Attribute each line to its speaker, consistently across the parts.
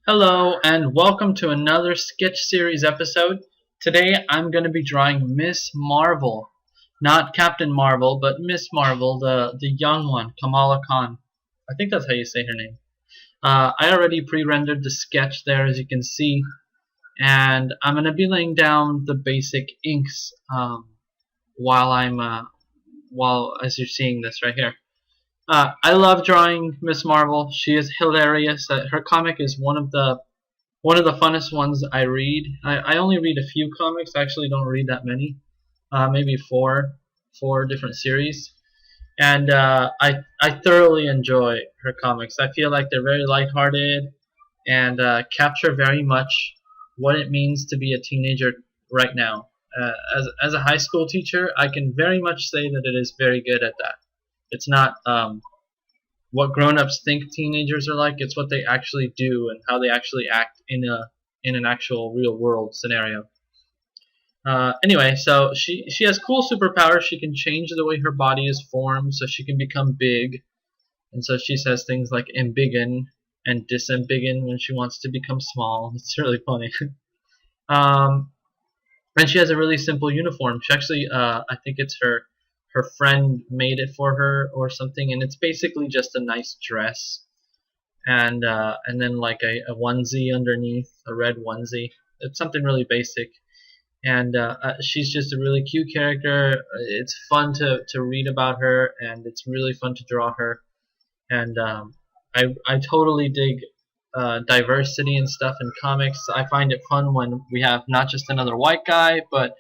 Speaker 1: Hello and welcome to another sketch series episode. Today I'm going to be drawing Miss Marvel. Not Captain Marvel, but Miss Marvel, the young one, Kamala Khan. I think that's how you say her name. I already pre-rendered the sketch there, as you can see, and I'm going to be laying down the basic inks while as you're seeing this right here. I love drawing Miss Marvel. She is hilarious. Her comic is one of the funnest ones I read. I only read a few comics. I actually don't read that many. Maybe four different series. And I thoroughly enjoy her comics. I feel like they're very lighthearted and capture very much what it means to be a teenager right now. As a high school teacher, I can very much say that it is very good at that. It's not what grown-ups think teenagers are like. It's what they actually do and how they actually act in an actual real world scenario. Anyway, so she has cool superpowers. She can change the way her body is formed, so she can become big, and so she says things like embiggen and disembiggen when she wants to become small. It's really funny. um, and she has a really simple uniform. She actually, I think it's her friend made it for her or something, and it's basically just a nice dress and then like a onesie underneath, a red onesie. It's something really basic, and she's just a really cute character. It's fun to read about her, and it's really fun to draw her, and I totally dig diversity and stuff in comics. I find it fun when we have not just another white guy, but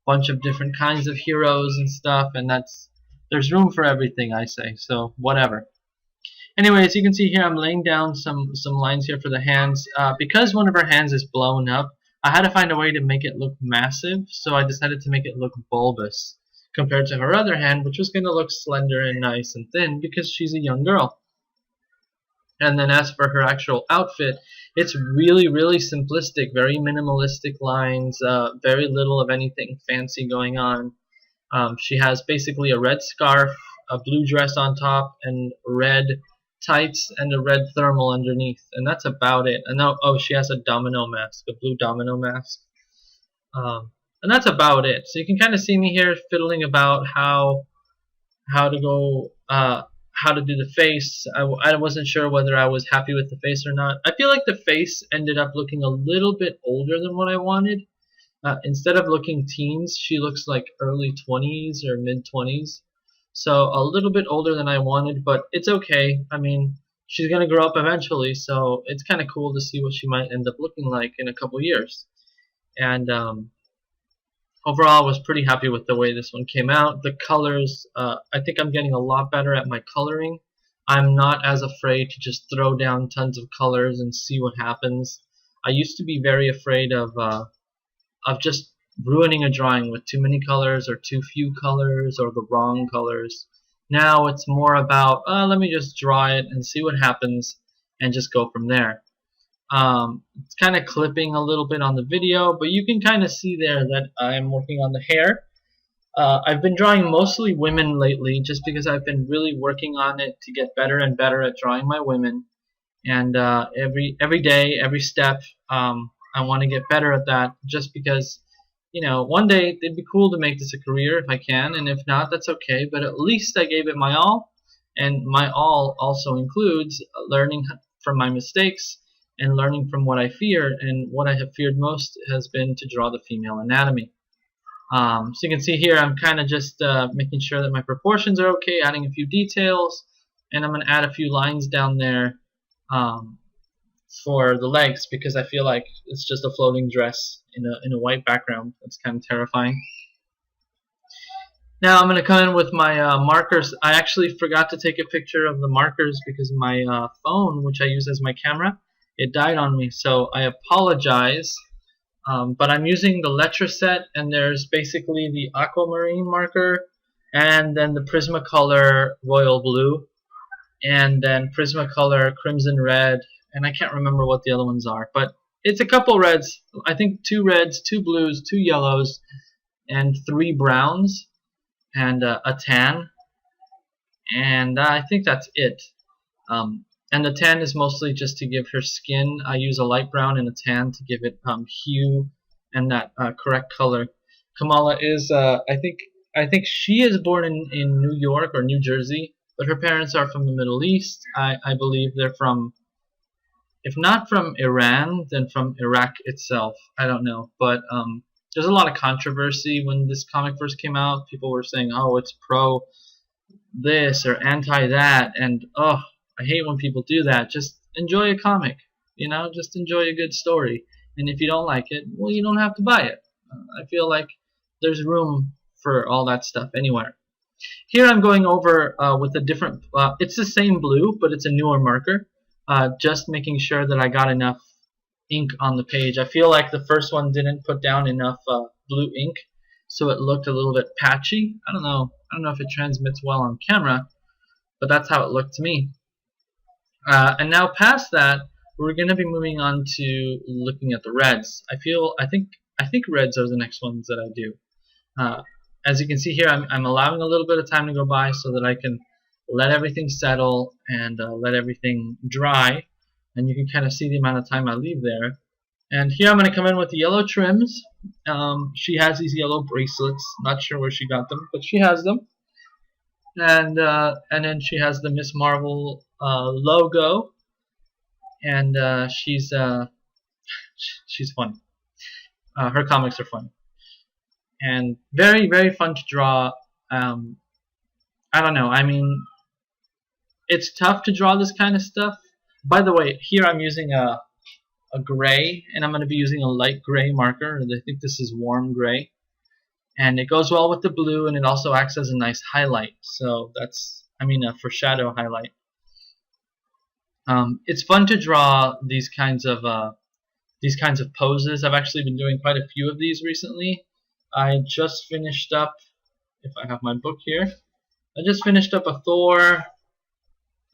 Speaker 1: bunch of different kinds of heroes and stuff, and there's room for everything, I say. So whatever. Anyway, as you can see here, I'm laying down some lines here for the hands. Because one of her hands is blown up, I had to find a way to make it look massive, so I decided to make it look bulbous compared to her other hand, which was going to look slender and nice and thin because she's a young girl. And then as for her actual outfit, it's really, really simplistic, very minimalistic lines, very little of anything fancy going on. She has basically a red scarf, a blue dress on top, and red tights and a red thermal underneath, and that's about it. And now, oh, she has a domino mask, a blue domino mask, and that's about it. So you can kind of see me here fiddling about how to go. How to do the face. I wasn't sure whether I was happy with the face or not. I feel like the face ended up looking a little bit older than what I wanted. Instead of looking teens, she looks like early 20s or mid 20s. So a little bit older than I wanted, but it's okay. I mean, she's going to grow up eventually, so it's kind of cool to see what she might end up looking like in a couple years. And overall, I was pretty happy with the way this one came out. The colors, I think I'm getting a lot better at my coloring. I'm not as afraid to just throw down tons of colors and see what happens. I used to be very afraid of just ruining a drawing with too many colors or too few colors or the wrong colors. Now it's more about, let me just draw it and see what happens and just go from there. It's kind of clipping a little bit on the video, but you can kind of see there that I'm working on the hair. I've been drawing mostly women lately just because I've been really working on it to get better and better at drawing my women. And every day, every step, I want to get better at that just because, one day it'd be cool to make this a career if I can, and if not, that's okay. But at least I gave it my all, and my all also includes learning from my mistakes and learning from what I fear, and what I have feared most has been to draw the female anatomy. So you can see here I'm kind of just making sure that my proportions are okay, adding a few details, and I'm going to add a few lines down there for the legs because I feel like it's just a floating dress in a white background. That's kind of terrifying. Now I'm going to come in with my markers. I actually forgot to take a picture of the markers because my phone, which I use as my camera, it died on me, so I apologize. But I'm using the Letraset, and there's basically the aquamarine marker, and then the Prismacolor royal blue, and then Prismacolor crimson red, and I can't remember what the other ones are, but it's a couple reds. I think 2 reds, 2 blues, 2 yellows, and 3 browns, and a tan, and I think that's it. And the tan is mostly just to give her skin. I use a light brown and a tan to give it hue and that correct color. Kamala is, I think she is born in New York or New Jersey, but her parents are from the Middle East. I believe they're from, if not from Iran, then from Iraq itself. I don't know, but there's a lot of controversy when this comic first came out. People were saying, "Oh, it's pro this or anti that," and oh, I hate when people do that. Just enjoy a comic, just enjoy a good story. And if you don't like it, well, you don't have to buy it. I feel like there's room for all that stuff anywhere. Here I'm going over with a different, it's the same blue, but it's a newer marker. Just making sure that I got enough ink on the page. I feel like the first one didn't put down enough blue ink, so it looked a little bit patchy. I don't know if it transmits well on camera, but that's how it looked to me. And now past that, we're going to be moving on to looking at the reds. I think reds are the next ones that I do. As you can see here, I'm allowing a little bit of time to go by so that I can let everything settle and let everything dry. And you can kind of see the amount of time I leave there. And here I'm going to come in with the yellow trims. She has these yellow bracelets. Not sure where she got them, but she has them. And then she has the Miss Marvel logo. And she's funny. Her comics are fun. And very, very fun to draw. I don't know. I mean, it's tough to draw this kind of stuff. By the way, here I'm using a gray, and I'm going to be using a light gray marker. I think this is warm gray. And it goes well with the blue, and it also acts as a nice highlight. So that's, a foreshadow highlight. It's fun to draw these kinds of poses. I've actually been doing quite a few of these recently. I just finished up, if I have my book here, I just finished up a Thor,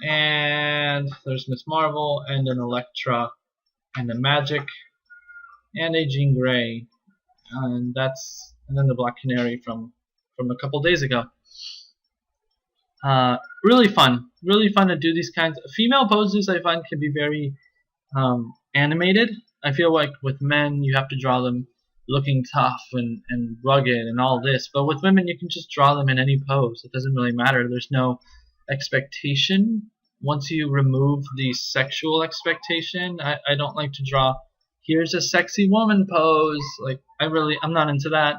Speaker 1: and there's Miss Marvel, and an Elektra, and a Magic, and a Jean Grey, and then the Black Canary from a couple days ago. Really fun to do these kinds of female poses. I find can be very animated. I feel like with men you have to draw them looking tough and rugged and all this, but with women you can just draw them in any pose. It doesn't really matter. There's no expectation. Once you remove the sexual expectation, I don't like to draw, here's a sexy woman pose. Like, I'm not into that.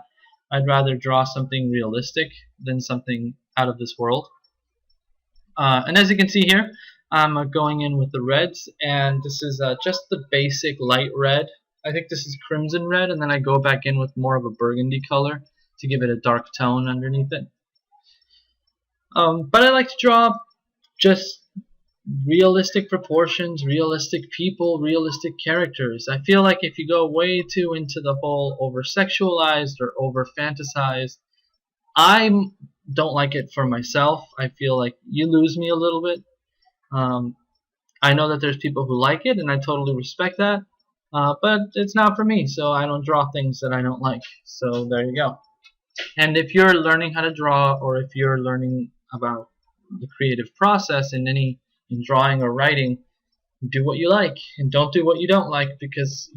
Speaker 1: I'd rather draw something realistic than something out of this world. And as you can see here, I'm going in with the reds, and this is just the basic light red. I think this is crimson red, and then I go back in with more of a burgundy color to give it a dark tone underneath it. But I like to draw just realistic proportions, realistic people, realistic characters. I feel like if you go way too into the whole over-sexualized or over-fantasized, I don't like it for myself. I feel like you lose me a little bit. I know that there's people who like it, and I totally respect that. But it's not for me, so I don't draw things that I don't like. So there you go. And if you're learning how to draw, or if you're learning about the creative process in drawing or writing, do what you like and don't do what you don't like, because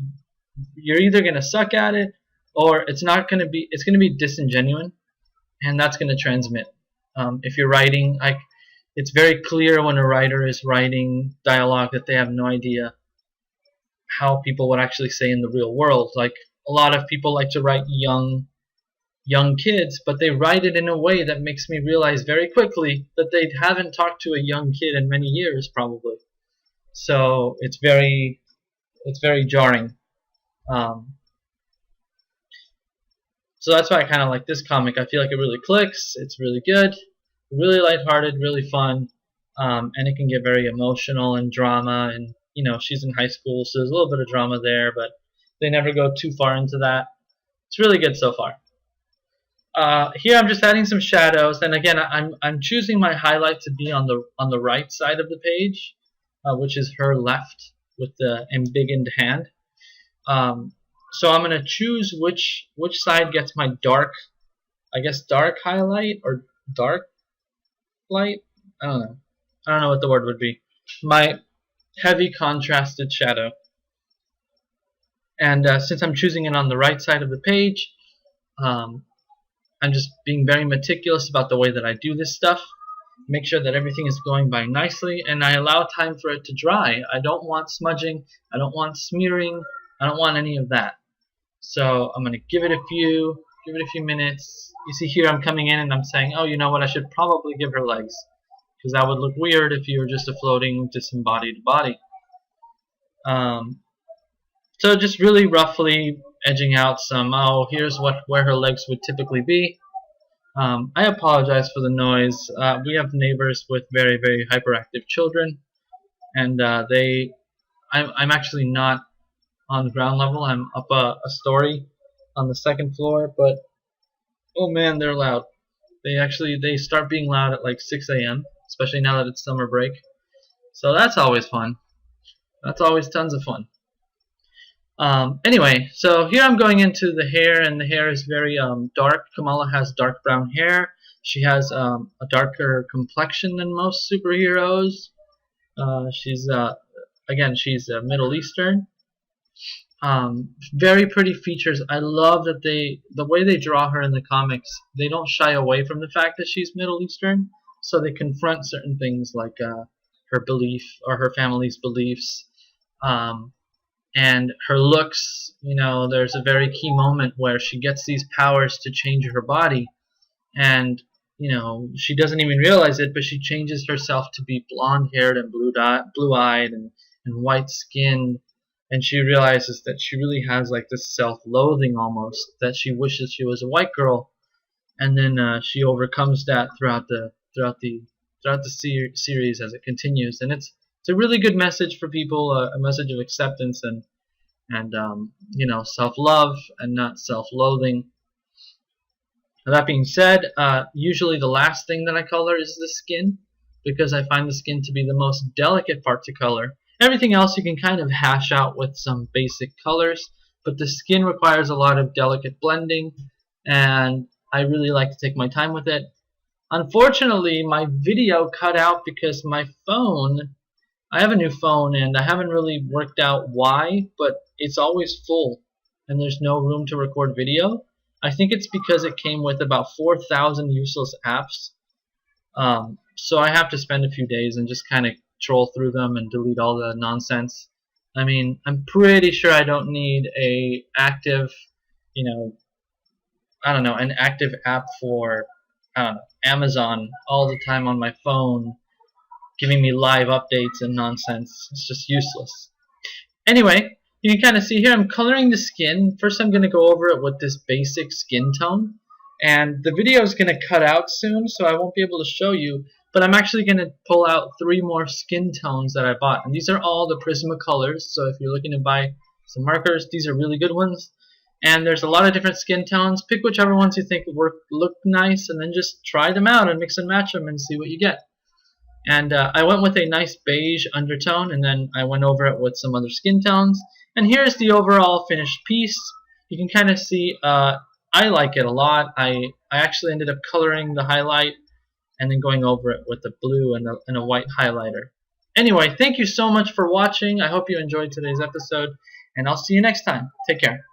Speaker 1: you're either going to suck at it or it's going to be disingenuous, and that's going to transmit. If you're writing, it's very clear when a writer is writing dialogue that they have no idea how people would actually say in the real world. Like, a lot of people like to write young kids, but they write it in a way that makes me realize very quickly that they haven't talked to a young kid in many years, probably. So it's very jarring. So that's why I kind of like this comic. I feel like it really clicks. It's really good, really lighthearted, really fun, and it can get very emotional and drama. And she's in high school, so there's a little bit of drama there, but they never go too far into that. It's really good so far. Here I'm just adding some shadows, and again I'm choosing my highlight to be on the right side of the page, which is her left with the embiggened hand. So I'm gonna choose which side gets my dark highlight or dark light. I don't know what the word would be. My heavy contrasted shadow. And since I'm choosing it on the right side of the page, um, I'm just being very meticulous about the way that I do this stuff. Make sure that everything is going by nicely, and I allow time for it to dry. I don't want smudging, I don't want smearing, I don't want any of that. So I'm going to give it a few minutes. You see here I'm coming in and I'm saying, oh, you know what, I should probably give her legs, because that would look weird if you were just a floating disembodied body. So just really roughly edging out some, oh, here's where her legs would typically be. I apologize for the noise. We have neighbors with very, very hyperactive children, and I'm actually not on the ground level. I'm up a story on the second floor, but oh man, they're loud. They start being loud at like 6 a.m., especially now that it's summer break. So that's always fun. That's always tons of fun. Anyway, so here I'm going into the hair, and the hair is very dark. Kamala has dark brown hair. She has a darker complexion than most superheroes. She's Middle Eastern. Very pretty features. I love that the way they draw her in the comics. They don't shy away from the fact that she's Middle Eastern, so they confront certain things like her belief or her family's beliefs. And her looks, there's a very key moment where she gets these powers to change her body, and she doesn't even realize it, but she changes herself to be blonde-haired and blue-eyed and white-skinned, and she realizes that she really has like this self-loathing almost, that she wishes she was a white girl, and then she overcomes that throughout the series as it continues, and it's a really good message for people, a message of acceptance and self-love and not self-loathing. That being said, usually the last thing that I color is the skin, because I find the skin to be the most delicate part to color. Everything else you can kind of hash out with some basic colors, but the skin requires a lot of delicate blending, and I really like to take my time with it. Unfortunately, my video cut out because my phone, I have a new phone and I haven't really worked out why, but it's always full and there's no room to record video. I think it's because it came with about 4,000 useless apps. So I have to spend a few days and just kind of troll through them and delete all the nonsense. I mean, I'm pretty sure I don't need a active, an active app for, Amazon all the time on my phone, giving me live updates and nonsense. It's just useless. Anyway, you can kind of see here I'm coloring the skin. First I'm going to go over it with this basic skin tone. And the video is going to cut out soon, so I won't be able to show you. But I'm actually going to pull out 3 more skin tones that I bought. And these are all the Prismacolors, so if you're looking to buy some markers, these are really good ones. And there's a lot of different skin tones. Pick whichever ones you think look nice, and then just try them out and mix and match them and see what you get. And I went with a nice beige undertone, and then I went over it with some other skin tones. And here's the overall finished piece. You can kind of see I like it a lot. I actually ended up coloring the highlight and then going over it with a blue and a white highlighter. Anyway, thank you so much for watching. I hope you enjoyed today's episode, and I'll see you next time. Take care.